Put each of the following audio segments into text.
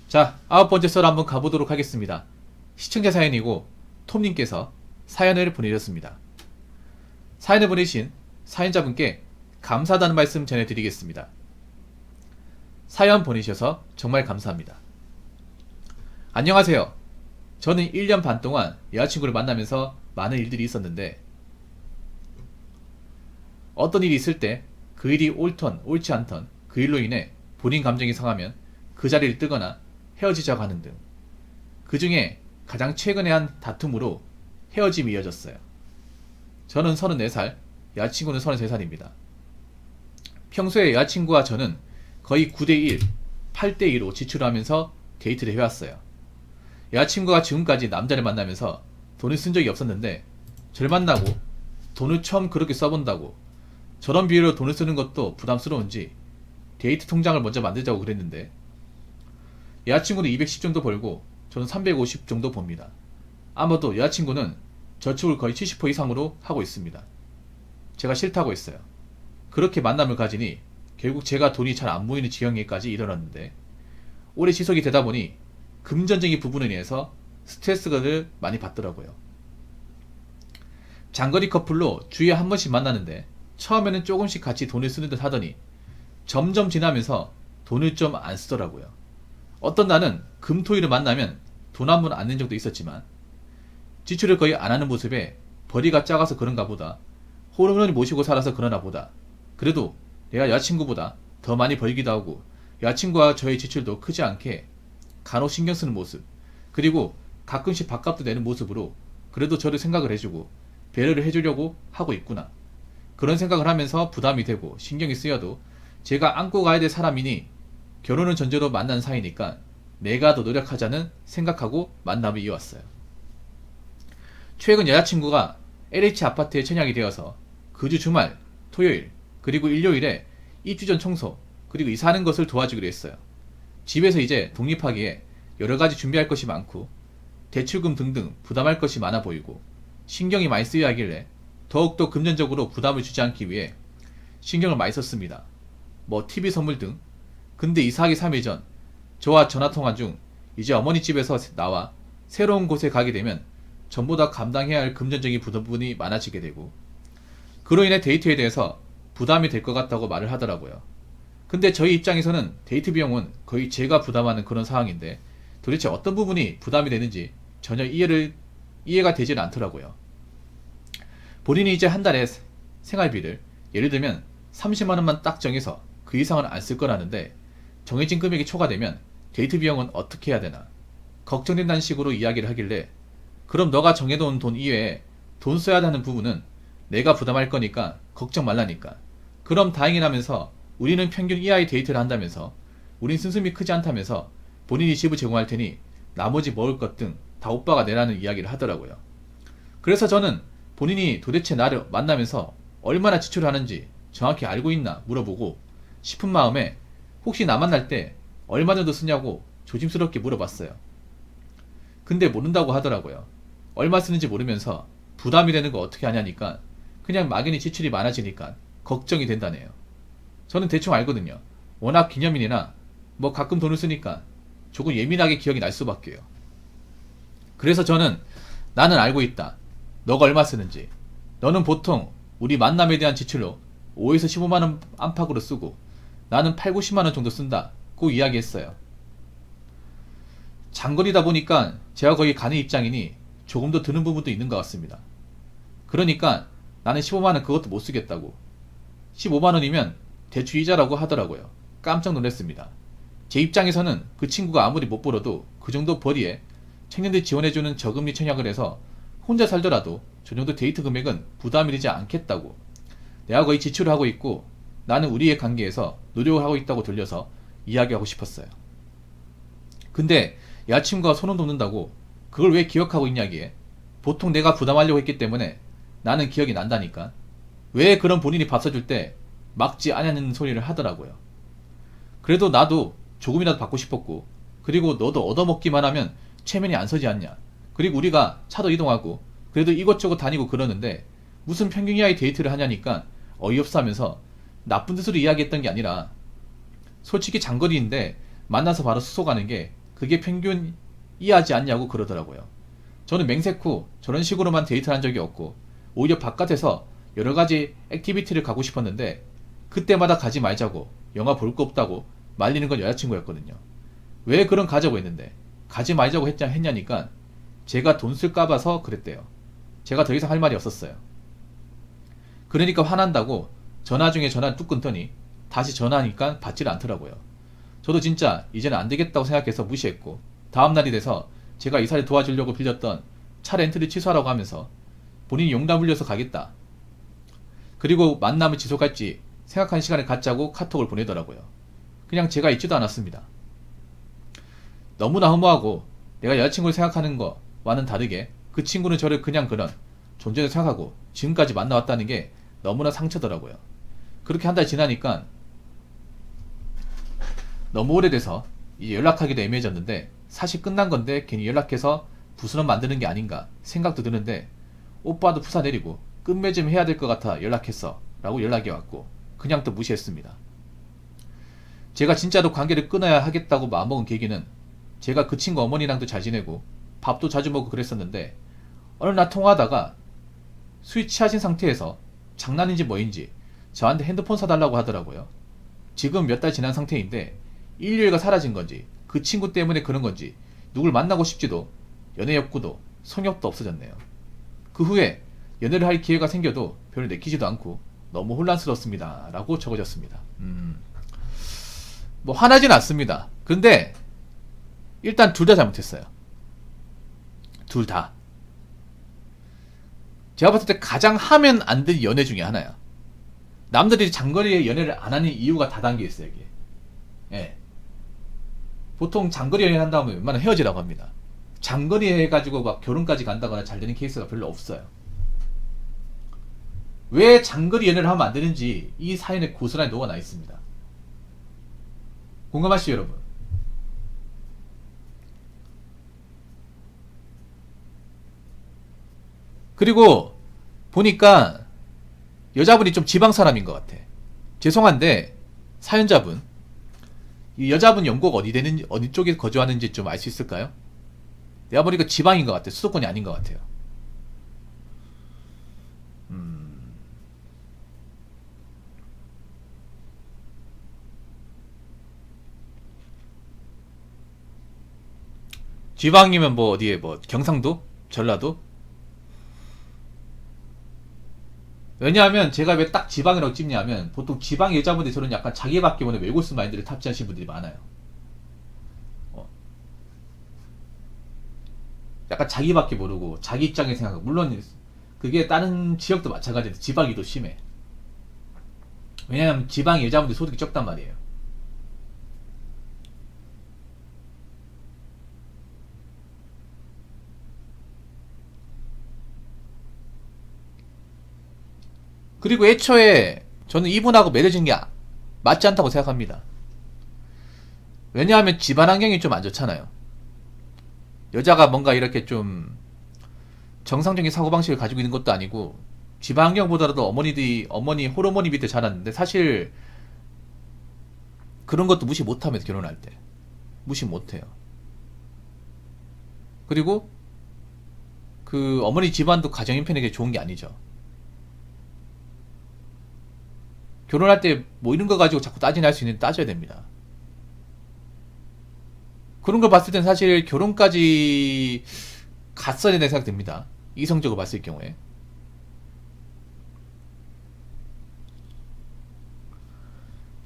자, 9번째 썰 한번 가보도록 하겠습니다. 시청자 사연이고 톰님께서 사연을 보내주셨습니다. 사연을 보내신 사연자분께 감사하다는 말씀 전해드리겠습니다. 사연 보내셔서 정말 감사합니다. 안녕하세요. 저는 1년 반 동안 여자친구를 만나면서 많은 일들이 있었는데 어떤 일이 있을 때 그 일이 옳던 옳지 않던 그 일로 인해 본인 감정이 상하면 그 자리를 뜨거나 헤어지자고 하는 등 그 중에 가장 최근에 한 다툼으로 헤어짐이 이어졌어요. 저는 34살, 여자친구는 33살입니다. 평소에 여자친구와 저는 거의 9대1, 8대2로 지출을 하면서 데이트를 해왔어요. 여자친구가 지금까지 남자를 만나면서 돈을 쓴 적이 없었는데 저를 만나고 돈을 처음 그렇게 써본다고 저런 비율로 돈을 쓰는 것도 부담스러운지 데이트 통장을 먼저 만들자고 그랬는데 여자친구는 210 정도 벌고 저는 350 정도 봅니다. 아마도 여자친구는 저축을 거의 70% 이상으로 하고 있습니다. 제가 싫다고 했어요. 그렇게 만남을 가지니 결국 제가 돈이 잘 안 모이는 지경에까지 이르렀는데 오래 지속이 되다 보니 금전적인 부분에 의해서 스트레스를 많이 받더라고요. 장거리 커플로 주에 한 번씩 만나는데 처음에는 조금씩 같이 돈을 쓰는 듯 하더니 점점 지나면서 돈을 좀 안 쓰더라고요. 어떤 날은 금토일을 만나면 돈 한 번 안 낸 적도 있었지만 지출을 거의 안 하는 모습에 벌이가 작아서 그런가 보다, 호르몬을 모시고 살아서 그러나 보다, 그래도 내가 여자친구보다 더 많이 벌기도 하고 여자친구와 저의 지출도 크지 않게 간혹 신경 쓰는 모습, 그리고 가끔씩 밥값도 내는 모습으로 그래도 저를 생각을 해주고 배려를 해주려고 하고 있구나, 그런 생각을 하면서 부담이 되고 신경이 쓰여도 제가 안고 가야 될 사람이니 결혼을 전제로 만난 사이니까 내가 더 노력하자는 생각하고 만남을 이어왔어요. 최근 여자친구가 LH 아파트에 청약이 되어서 그 주 주말, 토요일, 그리고 일요일에 입주 전 청소, 그리고 이사하는 것을 도와주기로 했어요. 집에서 이제 독립하기에 여러가지 준비할 것이 많고 대출금 등등 부담할 것이 많아 보이고 신경이 많이 쓰여야 하길래 더욱더 금전적으로 부담을 주지 않기 위해 신경을 많이 썼습니다. 뭐 TV 선물 등. 근데 이사하기 3일 전 저와 전화통화 중 이제 어머니 집에서 나와 새로운 곳에 가게 되면 전보다 감당해야 할 금전적인 부분이 많아지게 되고 그로 인해 데이트에 대해서 부담이 될 것 같다고 말을 하더라고요. 근데 저희 입장에서는 데이트 비용은 거의 제가 부담하는 그런 상황인데 도대체 어떤 부분이 부담이 되는지 전혀 이해가 되질 않더라고요. 본인이 이제 한 달에 생활비를 예를 들면 30만원만 딱 정해서 그 이상은 안 쓸 거라는데 정해진 금액이 초과되면 데이트 비용은 어떻게 해야 되나 걱정된다는 식으로 이야기를 하길래 그럼 너가 정해놓은 돈 이외에 돈 써야 하는 부분은 내가 부담할 거니까 걱정 말라니까, 그럼 다행이라면서 우리는 평균 이하의 데이트를 한다면서 우린 쓴숨이 크지 않다면서 본인이 집을 제공할 테니 나머지 먹을 것 등 다 오빠가 내라는 이야기를 하더라고요. 그래서 저는 본인이 도대체 나를 만나면서 얼마나 지출하는지 정확히 알고 있나 물어보고 싶은 마음에 혹시 나 만날 때 얼마 정도 쓰냐고 조심스럽게 물어봤어요. 근데 모른다고 하더라고요. 얼마 쓰는지 모르면서 부담이 되는 거 어떻게 하냐니까 그냥 막연히 지출이 많아지니까 걱정이 된다네요. 저는 대충 알거든요. 워낙 기념일이나 뭐 가끔 돈을 쓰니까 조금 예민하게 기억이 날 수밖에요. 그래서 저는 나는 알고 있다. 너가 얼마 쓰는지. 너는 보통 우리 만남에 대한 지출로 5에서 15만원 안팎으로 쓰고 나는 8, 90만원 정도 쓴다고 이야기했어요. 장거리다 보니까 제가 거기 가는 입장이니 조금 더 드는 부분도 있는 것 같습니다. 그러니까 나는 15만원 그것도 못 쓰겠다고. 15만원이면 대출 이자라고 하더라고요. 깜짝 놀랐습니다. 제 입장에서는 그 친구가 아무리 못 벌어도 그 정도 벌이에 청년들 지원해주는 저금리 청약을 해서 혼자 살더라도 저 정도 데이트 금액은 부담이 되지 않겠다고. 내가 거의 지출을 하고 있고 나는 우리의 관계에서 노력을 하고 있다고 들려서 이야기하고 싶었어요. 근데 여자친구가 손을 놓는다고 그걸 왜 기억하고 있냐기에 보통 내가 부담하려고 했기 때문에 나는 기억이 난다니까. 왜 그런 본인이 밥 사줄 때 막지 않냐는 소리를 하더라고요. 그래도 나도 조금이라도 받고 싶었고 그리고 너도 얻어먹기만 하면 체면이 안 서지 않냐. 그리고 우리가 차도 이동하고 그래도 이것저것 다니고 그러는데 무슨 평균 이하의 데이트를 하냐니까 어이없어 하면서 나쁜 뜻으로 이야기했던 게 아니라 솔직히 장거리인데 만나서 바로 숙소 가는 게 그게 평균 이하지 않냐고 그러더라고요. 저는 맹세코 저런 식으로만 데이트를 한 적이 없고 오히려 바깥에서 여러가지 액티비티를 가고 싶었는데 그때마다 가지 말자고 영화 볼 거 없다고 말리는 건 여자친구였거든요. 왜 그런 가자고 했는데 가지 말자고 했냐니까 제가 돈 쓸까 봐서 그랬대요. 제가 더 이상 할 말이 없었어요. 그러니까 화난다고 전화 중에 전화를 뚝 끊더니 다시 전화하니까 받지를 않더라고요. 저도 진짜 이제는 안 되겠다고 생각해서 무시했고 다음날이 돼서 제가 이사를 도와주려고 빌렸던 차 렌트를 취소하라고 하면서 본인이 용담 흘려서 가겠다. 그리고 만남을 지속할지 생각한 시간을 갖자고 카톡을 보내더라고요. 그냥 제가 있지도 않았습니다. 너무나 허무하고 내가 여자친구를 생각하는 거와는 다르게 그 친구는 저를 그냥 그런 존재로 생각하고 지금까지 만나왔다는 게 너무나 상처더라고요. 그렇게 한 달 지나니까 너무 오래돼서 이제 연락하기도 애매해졌는데 사실 끝난 건데 괜히 연락해서 부스럼 만드는 게 아닌가 생각도 드는데 오빠도 푸사 내리고 끝맺음 해야 될 것 같아 연락했어 라고 연락이 왔고 그냥 또 무시했습니다. 제가 진짜로 관계를 끊어야 하겠다고 마음먹은 계기는 제가 그 친구 어머니랑도 잘 지내고 밥도 자주 먹고 그랬었는데 어느 날 통화하다가 술이 취하신 상태에서 장난인지 뭐인지 저한테 핸드폰 사달라고 하더라고요. 지금 몇 달 지난 상태인데 인류애가 사라진 건지 그 친구 때문에 그런 건지 누굴 만나고 싶지도 연애 욕구도 성욕도 없어졌네요. 그 후에 연애를 할 기회가 생겨도 별로 내키지도 않고 너무 혼란스럽습니다 라고 적어졌습니다. 뭐 화나진 않습니다. 근데 일단 둘 다 잘못했어요. 둘 다. 제가 봤을 때 가장 하면 안 될 연애 중에 하나야. 남들이 장거리에 연애를 안 하는 이유가 다 담겨 있어요, 이게. 예. 보통 장거리 연애를 한다면 웬만하면 헤어지라고 합니다. 장거리 해가지고 막 결혼까지 간다거나 잘 되는 케이스가 별로 없어요. 왜 장거리 연애를 하면 안 되는지 이 사연에 고스란히 녹아나 있습니다. 공감하시죠, 여러분? 그리고 보니까 여자분이 좀 지방 사람인 것 같아. 죄송한데 사연자분, 이 여자분 연고가 어디 되는지 어디 쪽에 거주하는지 좀 알 수 있을까요? 내가 보니까 지방인 것 같아. 수도권이 아닌 것 같아요. 지방이면 뭐 어디에 뭐 경상도? 전라도? 왜냐하면 제가 왜 딱 지방이라고 찝냐면 보통 지방 여자분들이 저는 약간 자기밖에 모르는 외골수 마인드를 탑재하시는 분들이 많아요. 약간 자기밖에 모르고 자기 입장에 생각하고 물론 그게 다른 지역도 마찬가지인데 지방이 더 심해. 왜냐하면 지방 여자분들 소득이 적단 말이에요. 그리고 애초에 저는 이분하고 맺어진 게 맞지 않다고 생각합니다. 왜냐하면 집안 환경이 좀 안 좋잖아요. 여자가 뭔가 이렇게 좀 정상적인 사고방식을 가지고 있는 것도 아니고 집안 환경보다도 어머니 호르몬이 밑에 자랐는데 사실 그런 것도 무시 못하면 결혼할 때 무시 못해요. 그리고 그 어머니 집안도 가정 형편에게 좋은 게 아니죠. 결혼할 때 뭐 이런 거 가지고 자꾸 따지할 수 있는데 따져야 됩니다. 그런 걸 봤을 땐 사실 결혼까지 갔어야 된다는 생각 듭니다. 이성적으로 봤을 경우에.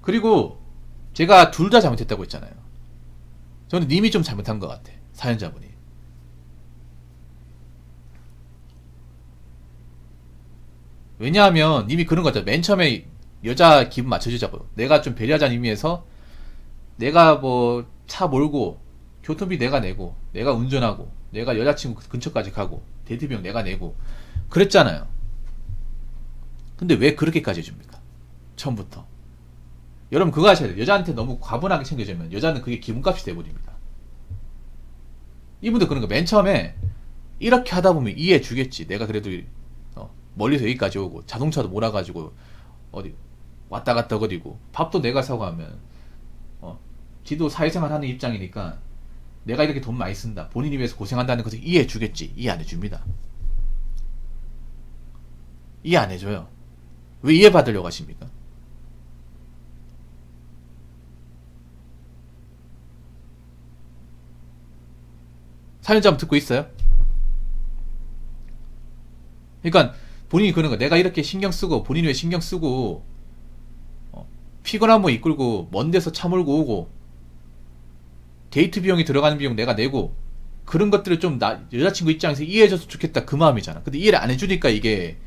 그리고 제가 둘 다 잘못했다고 했잖아요. 저는 님이 좀 잘못한 것 같아. 사연자분이. 왜냐하면 님이 그런 거죠. 맨 처음에 여자 기분 맞춰주자고. 내가 좀 배려하자는 의미에서 내가 뭐 차 몰고 교통비 내가 내고 내가 운전하고 내가 여자친구 근처까지 가고 데이트 비용 내가 내고 그랬잖아요. 근데 왜 그렇게까지 해줍니까? 처음부터. 여러분 그거 하셔야 돼요. 여자한테 너무 과분하게 챙겨주면 여자는 그게 기분값이 돼버립니다. 이분도 그런 거 맨 처음에 이렇게 하다 보면 이해해 주겠지. 내가 그래도 멀리서 여기까지 오고 자동차도 몰아가지고 어디 왔다 갔다 거리고 밥도 내가 사고 하면 지도 사회생활 하는 입장이니까 내가 이렇게 돈 많이 쓴다, 본인이 위해서 고생한다는 것을 이해해 주겠지? 이해 안 해줍니다. 이해 안 해줘요. 왜 이해 받으려고 하십니까? 사연자 듣고 있어요? 그러니까 본인이 그런 거, 내가 이렇게 신경 쓰고 본인이 왜 신경 쓰고 피곤한 거 이끌고 먼 데서 차 몰고 오고 데이트 비용이 들어가는 비용 내가 내고 그런 것들을 좀 여자친구 입장에서 이해해줘서 좋겠다, 그 마음이잖아. 근데 이해를 안 해주니까 이게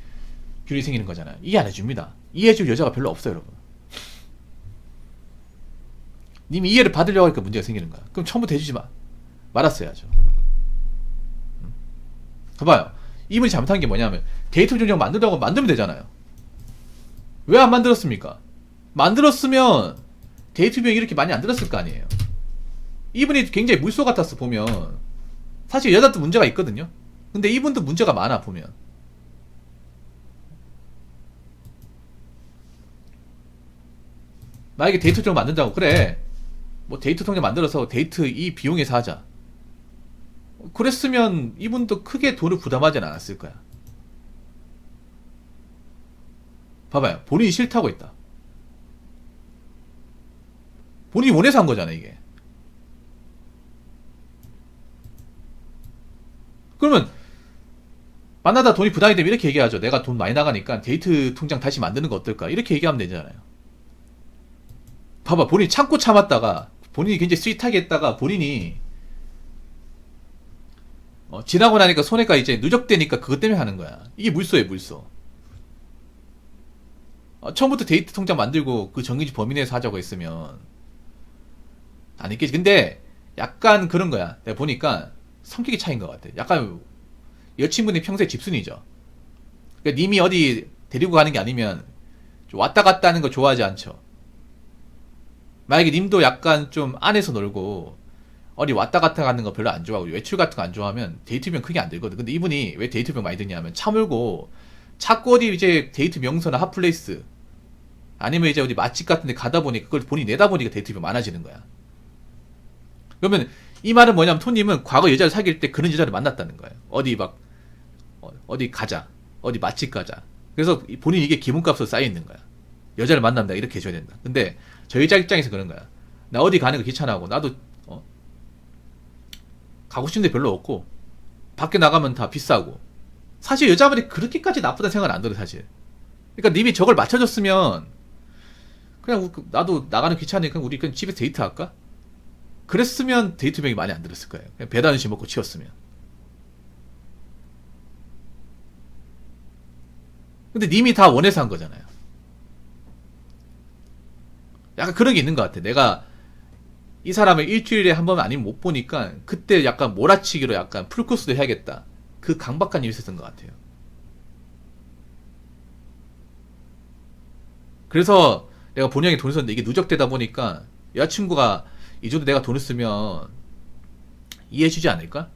균이 생기는 거잖아요. 이해 안 해줍니다. 이해해줄 여자가 별로 없어요, 여러분. 님이 이해를 받으려고 하니까 문제가 생기는 거야. 그럼 처음부터 해주지 말았어야죠. 봐봐요. 이분이 잘못한 게 뭐냐면 데이트 조정 만들라고 만들면 되잖아요. 왜 안 만들었습니까? 만들었으면 데이트 비용이 이렇게 많이 안 들었을 거 아니에요. 이분이 굉장히 물소 같았어, 보면. 사실 여자도 문제가 있거든요. 근데 이분도 문제가 많아, 보면. 만약에 데이트 통장 만든다고, 그래, 뭐 데이트 통장 만들어서 데이트 이 비용에서 하자, 그랬으면 이분도 크게 돈을 부담하진 않았을 거야. 봐봐요. 본인이 싫다고 했다. 본인이 원해서 한 거잖아, 이게. 그러면 만나다 돈이 부담이 되면 이렇게 얘기하죠. 내가 돈 많이 나가니까 데이트 통장 다시 만드는 거 어떨까? 이렇게 얘기하면 되잖아요. 봐봐. 본인이 참고 참았다가, 본인이 굉장히 스윗하게 했다가 본인이 지나고 나니까 손해가 이제 누적되니까 그것 때문에 하는 거야. 이게 물소예요, 물소. 처음부터 데이트 통장 만들고 그 정해진 범위 내에서 하자고 했으면 안 했겠지. 근데 약간 그런 거야. 내가 보니까 성격이 차이인 것 같아. 약간 여친분이 평소에 집순이죠. 그러니까 님이 어디 데리고 가는 게 아니면 좀 왔다 갔다 하는 거 좋아하지 않죠. 만약에 님도 약간 좀 안에서 놀고 어디 왔다 갔다 가는 거 별로 안 좋아하고 외출 같은 거 안 좋아하면 데이트 비용 크게 안 들거든. 근데 이분이 왜 데이트 비용 많이 드냐면 차 몰고 자꾸 어디 이제 데이트 명소나 핫플레이스 아니면 이제 어디 맛집 같은 데 가다 보니까 그걸 본인이 내다 보니까 데이트 비용 많아지는 거야. 그러면 이 말은 뭐냐면 토님은 과거 여자를 사귈 때 그런 여자를 만났다는 거예요. 어디 막 어디 가자, 어디 맛집 가자. 그래서 본인이 이게 기본값으로 쌓여 있는 거야. 여자를 만난다 이렇게 해줘야 된다. 근데 저 여자 입장에서 그런 거야. 나 어디 가는 거 귀찮아하고 나도 가고 싶은 데 별로 없고 밖에 나가면 다 비싸고. 사실 여자분이 그렇게까지 나쁘다는 생각은 안 들어, 사실. 그러니까 님이 저걸 맞춰줬으면 그냥 나도 나가는 귀찮으니까 우리 그냥 집에서 데이트할까? 그랬으면 데이트 비용이 많이 안 들었을 거예요. 그냥 배달 음식 먹고 치웠으면. 근데 님이 다 원해서 한 거잖아요. 약간 그런 게 있는 것 같아. 내가 이 사람을 일주일에 한 번 아니면 못 보니까 그때 약간 몰아치기로 약간 풀코스도 해야겠다. 그 강박관념이 있었던 것 같아요. 그래서 내가 본영에 돈을 썼는데 이게 누적되다 보니까 여자친구가 이 정도 내가 돈을 쓰면 이해해주지 않을까?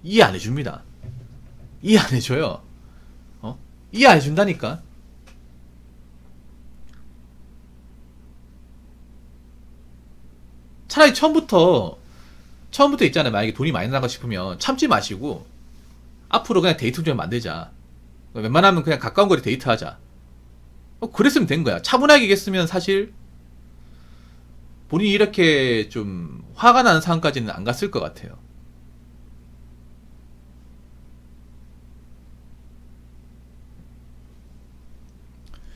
이해 안 해줍니다. 이해 안 해줘요. 이해 안 해준다니까. 차라리 처음부터 있잖아요. 만약에 돈이 많이 나가 싶으면 참지 마시고 앞으로 그냥 데이트 좀 만들자. 웬만하면 그냥 가까운 거리 데이트하자. 그랬으면 된 거야. 차분하게 얘기했으면 사실 본인이 이렇게 좀 화가 나는 상황까지는 안 갔을 것 같아요.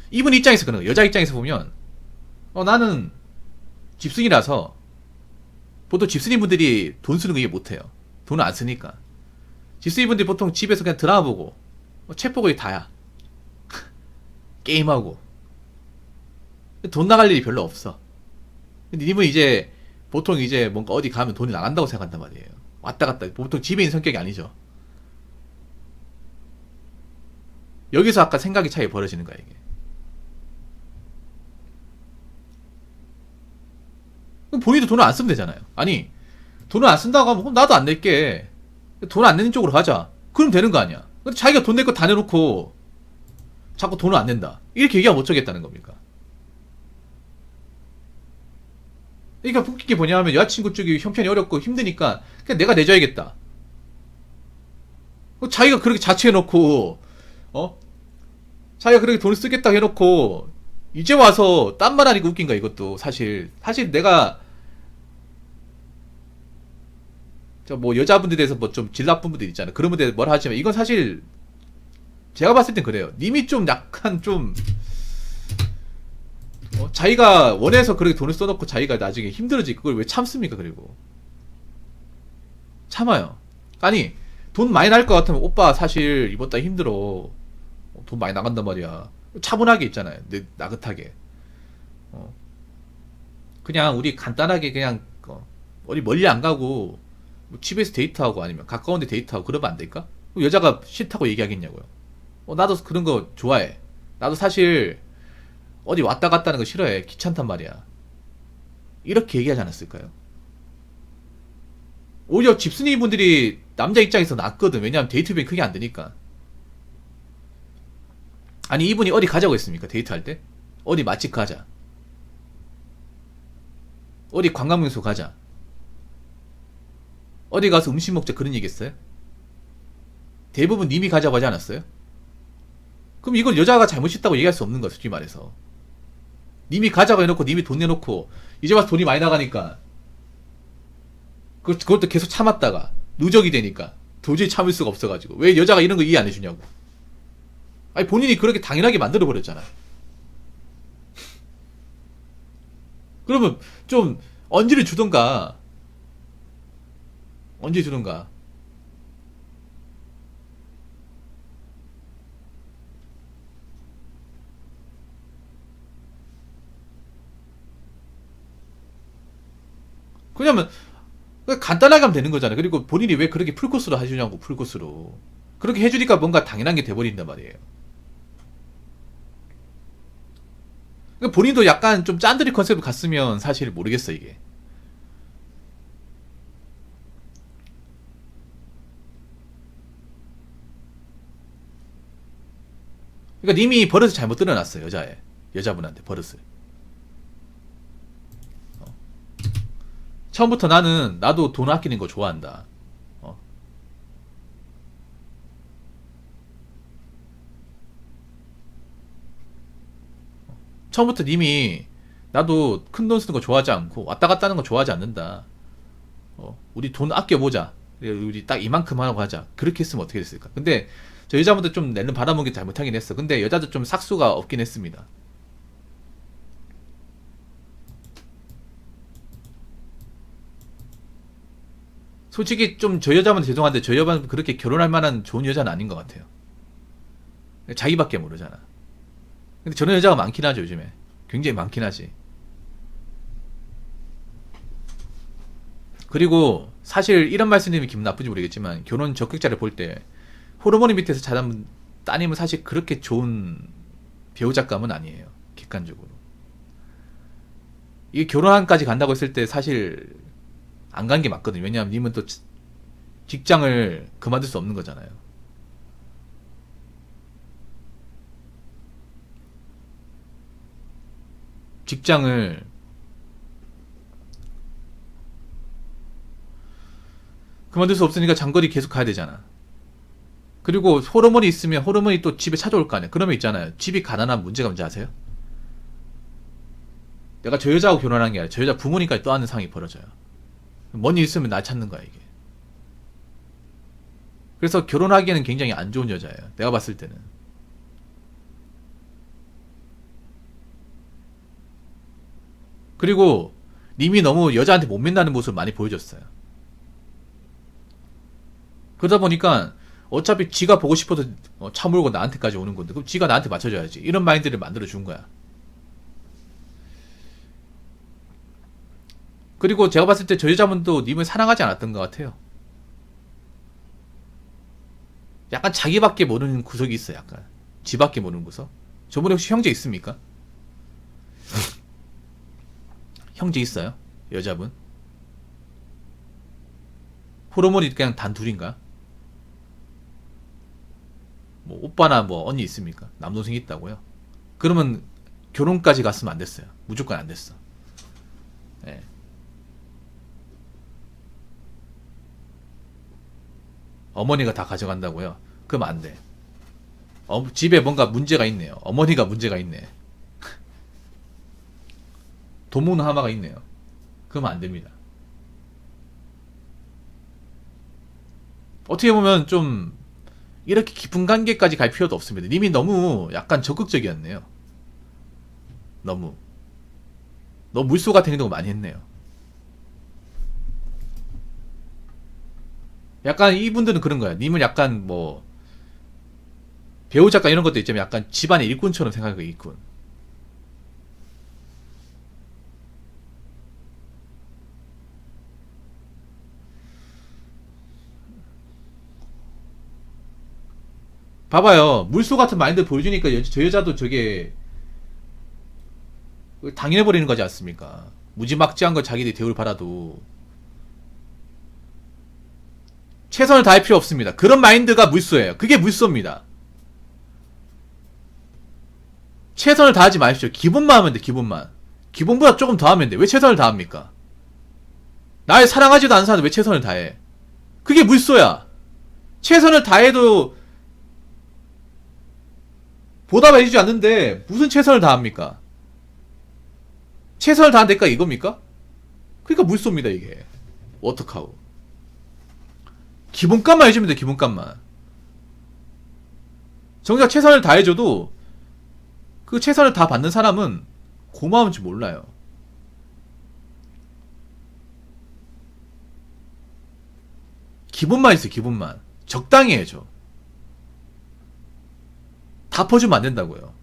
이분 입장에서 그런 거예요. 여자 입장에서 보면 나는 집순이라서 보통 집순이 분들이 돈 쓰는 거 이해 못해요. 돈을 안 쓰니까. 집순이 분들이 보통 집에서 그냥 드라마 보고 책 보고 다야. 게임하고 돈 나갈 일이 별로 없어. 근데 님은 이제 보통 이제 뭔가 어디 가면 돈이 나간다고 생각한단 말이에요. 왔다 갔다. 보통 집에 있는 성격이 아니죠. 여기서 아까 생각의 차이 벌어지는 거야, 이게. 그럼 본인도 돈을 안 쓰면 되잖아요. 아니, 돈을 안 쓴다고 하면 그럼 나도 안 낼게. 돈 안 내는 쪽으로 가자. 그럼 되는 거 아니야. 근데 자기가 돈 낼 거 다 내놓고 자꾸 돈을 안 낸다. 이렇게 얘기하면 어쩌겠다는 겁니까? 그러니까 웃긴 게 뭐냐 하면 여자친구 쪽이 형편이 어렵고 힘드니까 그냥 내가 내줘야겠다. 자기가 그렇게 자처해놓고 어? 자기가 그렇게 돈을 쓰겠다 해놓고 이제 와서 딴 말 하니까 웃긴 거야 이것도. 사실 내가 저 뭐 여자분들에 대해서 뭐 좀 질 나쁜 분들 있잖아. 그런 분들 뭐라 하지만 이건 사실 제가 봤을 땐 그래요. 님이 좀 약간 좀 자기가 원해서 그렇게 돈을 써놓고 자기가 나중에 힘들어지 그걸 왜 참습니까? 그리고 참아요. 아니 돈 많이 날 것 같으면 오빠 사실 이번 달 힘들어. 돈 많이 나간단 말이야. 차분하게 있잖아요. 나긋하게. 그냥 우리 간단하게 그냥 어디 멀리 안 가고 뭐 집에서 데이트하고 아니면 가까운 데 데이트하고 그러면 안 될까? 여자가 싫다고 얘기하겠냐고요. 나도 그런 거 좋아해. 나도 사실 어디 왔다 갔다 하는 거 싫어해. 귀찮단 말이야. 이렇게 얘기하지 않았을까요? 오히려 집순이 분들이 남자 입장에서 낫거든. 왜냐면 데이트 비용이 크게 안 드니까. 아니 이분이 어디 가자고 했습니까? 데이트할 때? 어디 맛집 가자. 어디 관광명소 가자. 어디 가서 음식 먹자 그런 얘기 했어요? 대부분 님이 가자고 하지 않았어요? 그럼 이건 여자가 잘못했다고 얘기할 수 없는 거야 솔직히 말해서. 님이 가자고 해놓고 님이 돈 내놓고 이제 와서 돈이 많이 나가니까 그것도 계속 참았다가 누적이 되니까 도저히 참을 수가 없어가지고 왜 여자가 이런 거 이해 안 해주냐고. 아니 본인이 그렇게 당연하게 만들어버렸잖아. 그러면 좀 언지를 주던가. 언제 주던가. 그냐면 간단하게 하면 되는 거잖아. 그리고 본인이 왜 그렇게 풀코스로 해주냐고. 풀코스로 그렇게 해주니까 뭔가 당연한 게 돼버린단 말이에요. 그러니까 본인도 약간 좀 짠들이 컨셉을 갔으면 사실 모르겠어 이게. 그러니까 님이 버릇을 잘못 들여놨어요. 여자분한테 버릇을. 처음부터 나도 돈 아끼는 거 좋아한다. 처음부터 님이 나도 큰 돈 쓰는 거 좋아하지 않고 왔다 갔다 하는 거 좋아하지 않는다. 우리 돈 아껴보자. 우리 딱 이만큼 하라고 하자. 그렇게 했으면 어떻게 됐을까? 근데 저 여자분도 좀 내는 바라본 게 잘못하긴 했어. 근데 여자도 좀 삭수가 없긴 했습니다. 솔직히 좀 저 여자분 죄송한데 저 여자분 그렇게 결혼할 만한 좋은 여자는 아닌 것 같아요. 자기밖에 모르잖아. 근데 저런 여자가 많긴 하죠 요즘에. 굉장히 많긴 하지. 그리고 사실 이런 말씀드리면 기분 나쁜지 모르겠지만 결혼 적격자를 볼 때 호르몬이 밑에서 자란 따님은 사실 그렇게 좋은 배우자감은 아니에요. 객관적으로. 이게 결혼까지 간다고 했을 때 사실 안 간 게 맞거든요. 왜냐하면 님은 또 직장을 그만둘 수 없는 거잖아요. 직장을 그만둘 수 없으니까 장거리 계속 가야 되잖아. 그리고 호르몬이 있으면 호르몬이 또 집에 찾아올 거 아니야. 그러면 있잖아요. 집이 가난한 문제가 뭔지 아세요? 내가 저 여자하고 결혼한 게 아니라 저 여자 부모님까지 떠안는 상황이 벌어져요. 뭔 일 있으면 날 찾는 거야 이게. 그래서 결혼하기에는 굉장히 안 좋은 여자예요. 내가 봤을 때는. 그리고 님이 너무 여자한테 못 맨나는 모습을 많이 보여줬어요. 그러다 보니까 어차피 지가 보고 싶어서 차 몰고 나한테까지 오는 건데 그럼 지가 나한테 맞춰줘야지. 이런 마인드를 만들어 준 거야. 그리고 제가 봤을 때 저 여자분도 님을 사랑하지 않았던 것 같아요. 약간 자기밖에 모르는 구석이 있어. 약간 지밖에 모르는 구석. 저번에 혹시 형제 있습니까? 형제 있어요? 여자분? 호르몬이 그냥 단 둘인가? 뭐 오빠나 뭐 언니 있습니까? 남동생 있다고요? 그러면 결혼까지 갔으면 안 됐어요. 무조건 안 됐어. 예. 어머니가 다 가져간다고요? 그럼 안 돼. 집에 뭔가 문제가 있네요. 어머니가 문제가 있네. 돈 먹는 하마가 있네요. 그러면 안 됩니다. 어떻게 보면 좀 이렇게 깊은 관계까지 갈 필요도 없습니다. 님이 너무 약간 적극적이었네요. 너무 물소 같은 행동을 많이 했네요. 약간 이분들은 그런 거야. 님은 약간 뭐 배우 작가 이런 것도 있지만 약간 집안의 일꾼처럼 생각하고 일꾼. 봐봐요. 물소 같은 마인드 보여주니까 저 여자도 저게 당연해버리는 거지 않습니까? 무지막지한 걸 자기들이 대우를 받아도 최선을 다할 필요 없습니다. 그런 마인드가 물소예요. 그게 물소입니다. 최선을 다하지 마십시오. 기본만 하면 돼. 기본만. 기본보다 조금 더 하면 돼. 왜 최선을 다합니까? 날 사랑하지도 않는 사람한테 왜 최선을 다해? 그게 물소야. 최선을 다해도 보답해주지 않는데 무슨 최선을 다합니까? 최선을 다한 대가 이겁니까? 그러니까 물소입니다 이게. 어떡하고. 기본값만 해주면 돼. 기본값만. 정작 최선을 다해줘도 그 최선을 다 받는 사람은 고마운지 몰라요. 기본만 있어. 기본만. 적당히 해줘. 다 퍼주면 안 된다고요.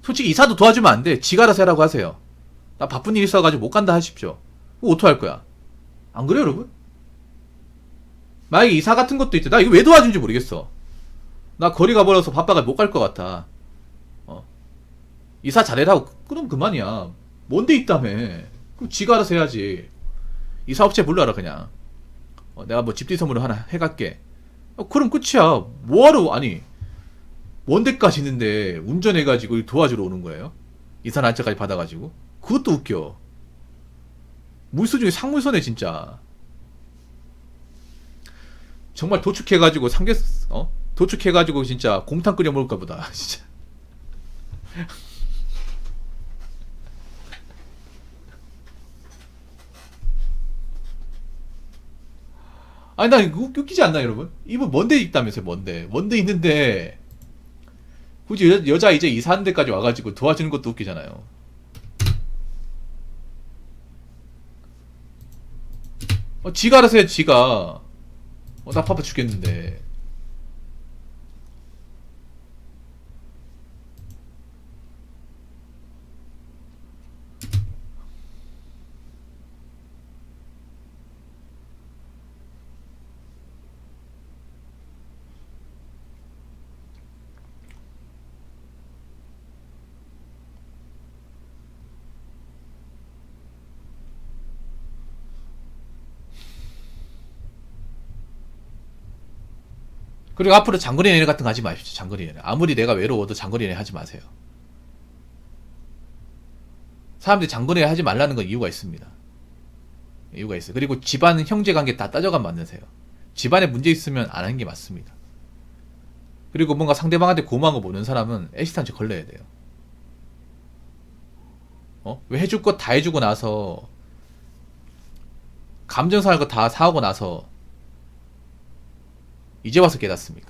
솔직히 이사도 도와주면 안 돼. 지가 알아서 해라고 하세요. 나 바쁜 일 있어가지고 못 간다 하십시오. 그거 어떡할 거야? 안 그래요 여러분? 만약에 이사 같은 것도 있대. 나 이거 왜 도와준지 모르겠어. 나 거리가 멀어서 바빠가 못 갈 것 같아. 이사 잘해라고. 그럼 그만이야. 뭔데 있다며. 그럼 지가 알아서 해야지. 이사 업체 불러라 그냥. 내가 뭐 집뒤 선물을 하나 해갈게. 그럼 끝이야. 뭐하러. 아니 먼 데까지 있는데 운전해가지고 도와주러 오는 거예요? 이사 날짜까지 받아가지고. 그것도 웃겨. 물소 중에 상물소네 진짜. 정말 도축해가지고 도축해가지고 진짜 곰탕 끓여 먹을까 보다 진짜. 아니 난 웃기지 않나 여러분? 이분 먼데 있다면서요. 먼데 있는데 굳이 여자 이제 이사하는 데까지 와가지고 도와주는 것도 웃기잖아요. 지가 알아서 해. 지가. 나 바빠 죽겠는데. 그리고 앞으로 장거리 연애 같은 거 하지 마십시오. 장거리 연애. 아무리 내가 외로워도 장거리 연애 하지 마세요. 사람들이 장거리 연애 하지 말라는 건 이유가 있습니다. 이유가 있어요. 그리고 집안 형제관계 다 따져가 만드세요. 집안에 문제 있으면 안 하는 게 맞습니다. 그리고 뭔가 상대방한테 고마운 거 모르는 사람은 애시당초 걸러야 돼요. 왜 해줄 거 다 해주고 나서 감정 상할 거 다 사오고 나서 이제 와서 깨닫습니까?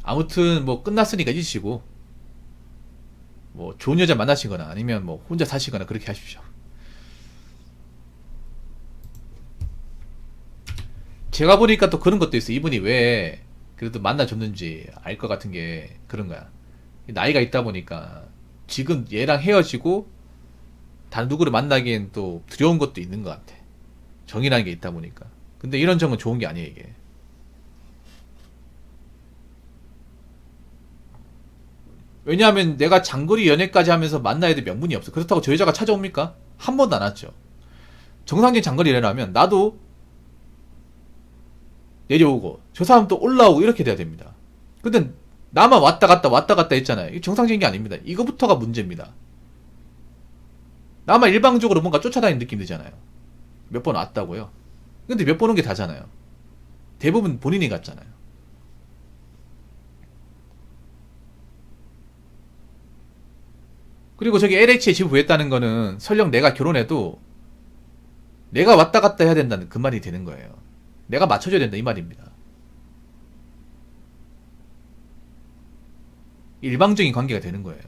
아무튼 뭐 끝났으니까 잊으시고 뭐 좋은 여자 만나시거나 아니면 뭐 혼자 사시거나 그렇게 하십시오. 제가 보니까 또 그런 것도 있어. 이분이 왜 그래도 만나줬는지 알 것 같은 게 그런 거야. 나이가 있다 보니까 지금 얘랑 헤어지고 다른 누구를 만나기엔 또 두려운 것도 있는 것 같아. 정이라는 게 있다 보니까. 근데 이런 정은 좋은 게 아니에요 이게. 왜냐하면 내가 장거리 연애까지 하면서 만나야 될 명분이 없어. 그렇다고 저 여자가 찾아옵니까? 한 번도 안 왔죠. 정상적인 장거리 연애를 하면 나도 내려오고 저 사람도 올라오고 이렇게 돼야 됩니다. 근데 나만 왔다 갔다 했잖아요. 이게 정상적인 게 아닙니다. 이거부터가 문제입니다. 나만 일방적으로 뭔가 쫓아다니는 느낌 들잖아요. 몇 번 왔다고요. 근데 몇 번 온 게 다잖아요. 대부분 본인이 갔잖아요. 그리고 저기 LH에 지부했다는 거는 설령 내가 결혼해도 내가 왔다 갔다 해야 된다는 그 말이 되는 거예요. 내가 맞춰줘야 된다 이 말입니다. 일방적인 관계가 되는 거예요.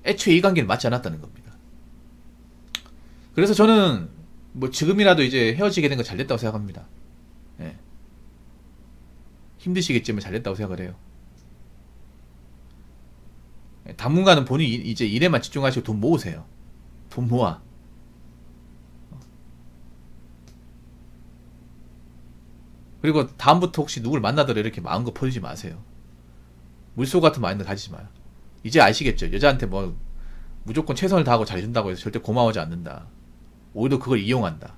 애초에 이 관계는 맞지 않았다는 겁니다. 그래서 저는 뭐 지금이라도 이제 헤어지게 된 거 잘 됐다고 생각합니다. 예. 힘드시겠지만 잘 됐다고 생각을 해요. 예, 당분간은 본인이 이제 일에만 집중하시고 돈 모으세요. 돈 모아. 그리고 다음부터 혹시 누굴 만나더라도 이렇게 마음껏 퍼주지 마세요. 물소 같은 마인드 가지지 마요. 이제 아시겠죠? 여자한테 뭐 무조건 최선을 다하고 잘해준다고 해서 절대 고마워하지 않는다. 오히려 그걸 이용한다.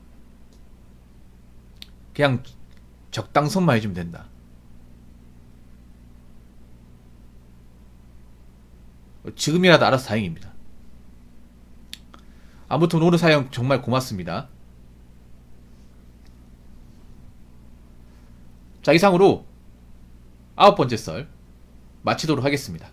그냥 적당선만 해주면 된다. 지금이라도 알아서 다행입니다. 아무튼 오늘 사연 정말 고맙습니다. 자, 이상으로 9번째 썰 마치도록 하겠습니다.